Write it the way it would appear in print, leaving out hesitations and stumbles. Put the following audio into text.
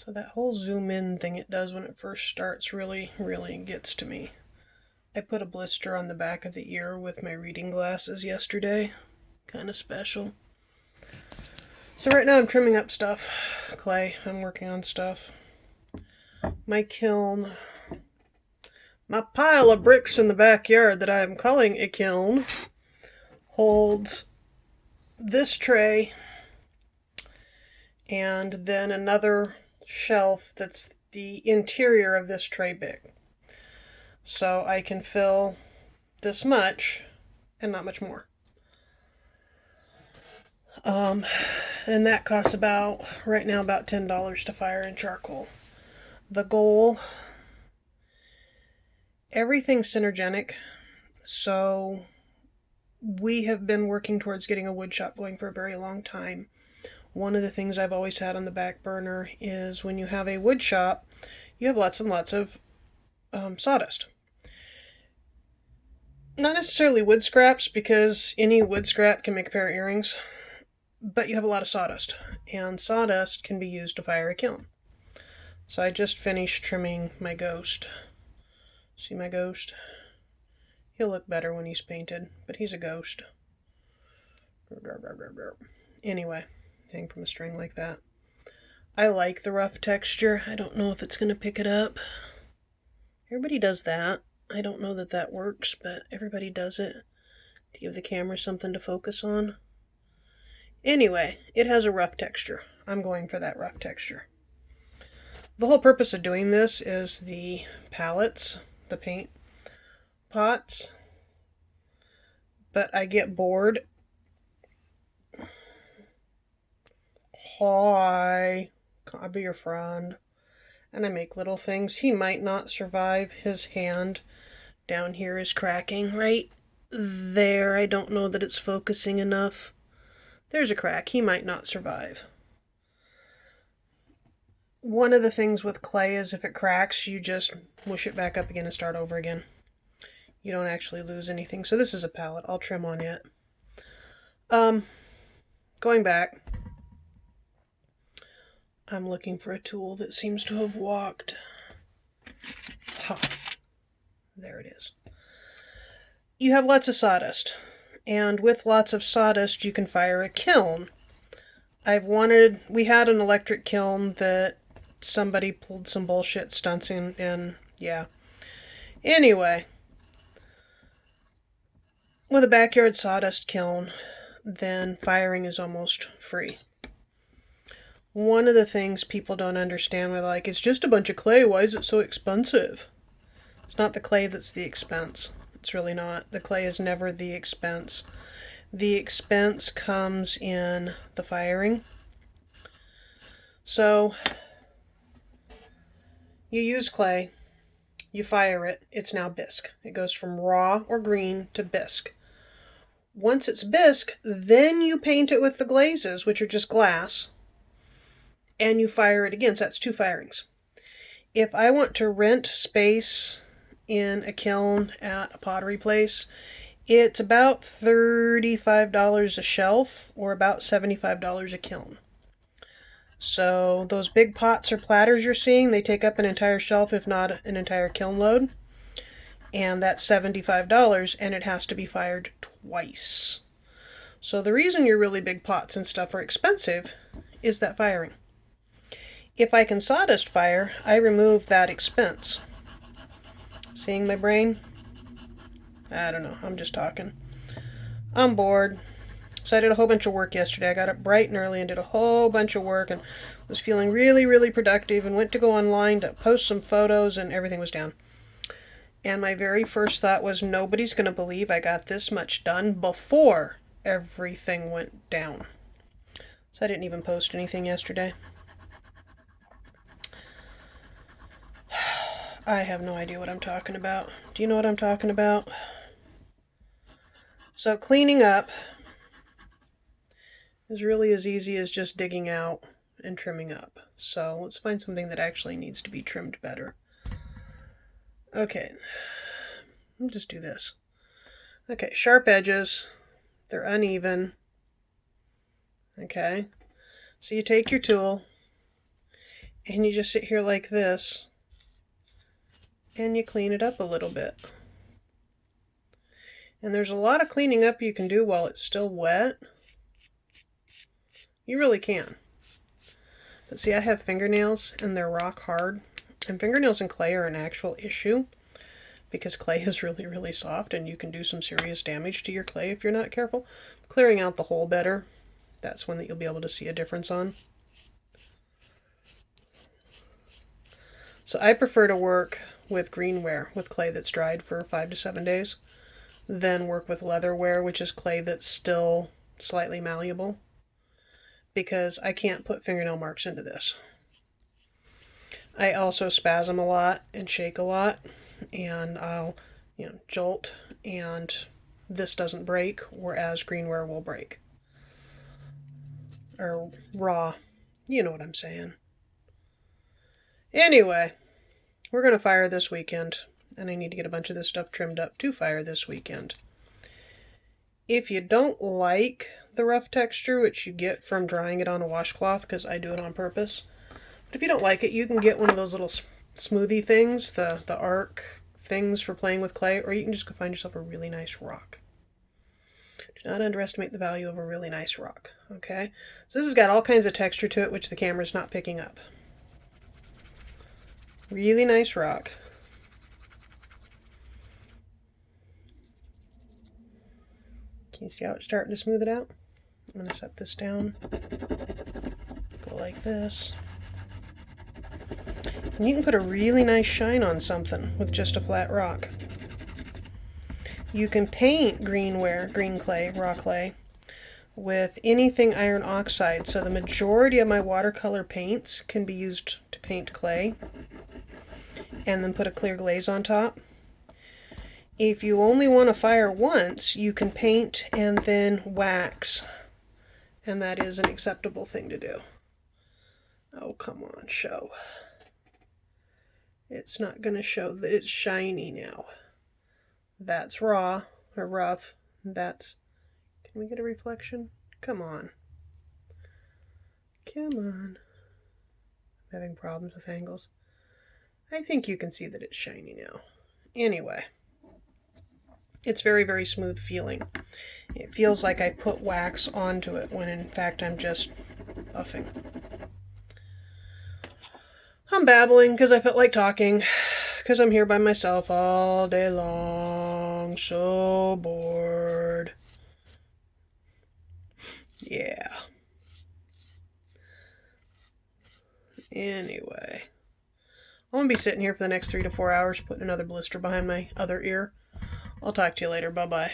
So that whole zoom in thing it does when it first starts really gets to me. I put a blister on the back of the ear with my reading glasses yesterday. Kind of special. So right now I'm trimming up stuff. Clay, I'm working on stuff. My kiln. My pile of bricks in the backyard that I am calling a kiln holds this tray and then another shelf that's the interior of this tray big. So I can fill this much and not much more. And that costs right now about $10 to fire in charcoal. The goal, everything's synergenic, so we have been working towards getting a wood shop going for a very long time. One of the things I've always had on the back burner is when you have a wood shop, you have lots and lots of sawdust. Not necessarily wood scraps, because any wood scrap can make a pair of earrings, but you have a lot of sawdust, and sawdust can be used to fire a kiln. So I just finished trimming my ghost. See my ghost? He'll look better when he's painted, but he's a ghost. Anyway, hang from a string like that. I like the rough texture. I don't know if it's going to pick it up. Everybody does that. I don't know that that works, but everybody does it to give the camera something to focus on. Anyway, it has a rough texture. I'm going for that rough texture. The whole purpose of doing this is the palettes, the paint pots, but I get bored. Hi, can I be your friend? And I make little things. He might not survive. His hand down here is cracking right there. I don't know that it's focusing enough. There's a crack. He might not survive. One of the things with clay is if it cracks, you just mush it back up again and start over again. You don't actually lose anything. So this is a palette. I'll trim on it. Going back, I'm looking for a tool that seems to have walked. Ha! There it is. You have lots of sawdust, and with lots of sawdust you can fire a kiln. We had an electric kiln that somebody pulled some bullshit stunts in, and yeah. Anyway, with a backyard sawdust kiln, then firing is almost free. One of the things people don't understand, they're like, it's just a bunch of clay, why is it so expensive? It's not the clay that's the expense. It's really not. The clay is never the expense. The expense comes in the firing. So, you use clay, you fire it, it's now bisque. It goes from raw or green to bisque. Once it's bisque, then you paint it with the glazes, which are just glass, and you fire it again. So that's 2 firings. If I want to rent space in a kiln at a pottery place, it's about $35 a shelf or about $75 a kiln. So those big pots or platters you're seeing, they take up an entire shelf, if not an entire kiln load. And that's $75, and it has to be fired twice. So the reason your really big pots and stuff are expensive is that firing. If I can sawdust fire, I remove that expense. Seeing my brain? I don't know, I'm just talking. I'm bored. So I did a whole bunch of work yesterday. I got up bright and early and did a whole bunch of work and was feeling really productive, and went to go online to post some photos, and everything was down. And my very first thought was, nobody's going to believe I got this much done before everything went down. So I didn't even post anything yesterday. I have no idea what I'm talking about. Do you know what I'm talking about? So cleaning up is really as easy as just digging out and trimming up. So let's find something that actually needs to be trimmed better. Okay, I'll just do this. Okay, sharp edges, they're uneven. Okay, so you take your tool And you just sit here like this, and you clean it up a little bit. And there's a lot of cleaning up you can do while it's still wet. You really can. But see, I have fingernails and they're rock hard. And fingernails and clay are an actual issue because clay is really, really soft and you can do some serious damage to your clay if you're not careful. Clearing out the hole better, that's one that you'll be able to see a difference on. So I prefer to work with greenware, with clay that's dried for 5 to 7 days, than work with leatherware, which is clay that's still slightly malleable, because I can't put fingernail marks into this. I also spasm a lot and shake a lot, and I'll, jolt, and this doesn't break, whereas greenware will break. Or raw. You know what I'm saying. Anyway, we're going to fire this weekend, and I need to get a bunch of this stuff trimmed up to fire this weekend. If you don't like the rough texture, which you get from drying it on a washcloth, because I do it on purpose, but if you don't like it, you can get one of those little smoothie things, the arc things for playing with clay, or you can just go find yourself a really nice rock. Do not underestimate the value of a really nice rock, okay? So this has got all kinds of texture to it, which the camera's not picking up. Really nice rock. Can you see how it's starting to smooth it out? I'm going to set this down. Go like this. And you can put a really nice shine on something with just a flat rock. You can paint greenware, green clay, raw clay, with anything iron oxide. So the majority of my watercolor paints can be used to paint clay, and then put a clear glaze on top. If you only want to fire once, you can paint and then wax, and that is an acceptable thing to do. Oh, come on, show. It's not going to show that it's shiny now. That's raw, or rough. That's... Can we get a reflection? Come on. Come on. I'm having problems with angles. I think you can see that it's shiny now. Anyway. It's very, very smooth feeling. It feels like I put wax onto it when in fact I'm just buffing. I'm babbling because I felt like talking, because I'm here by myself all day long, so bored. Yeah. Anyway. I'm going to be sitting here for the next 3 to 4 hours putting another blister behind my other ear. I'll talk to you later. Bye-bye.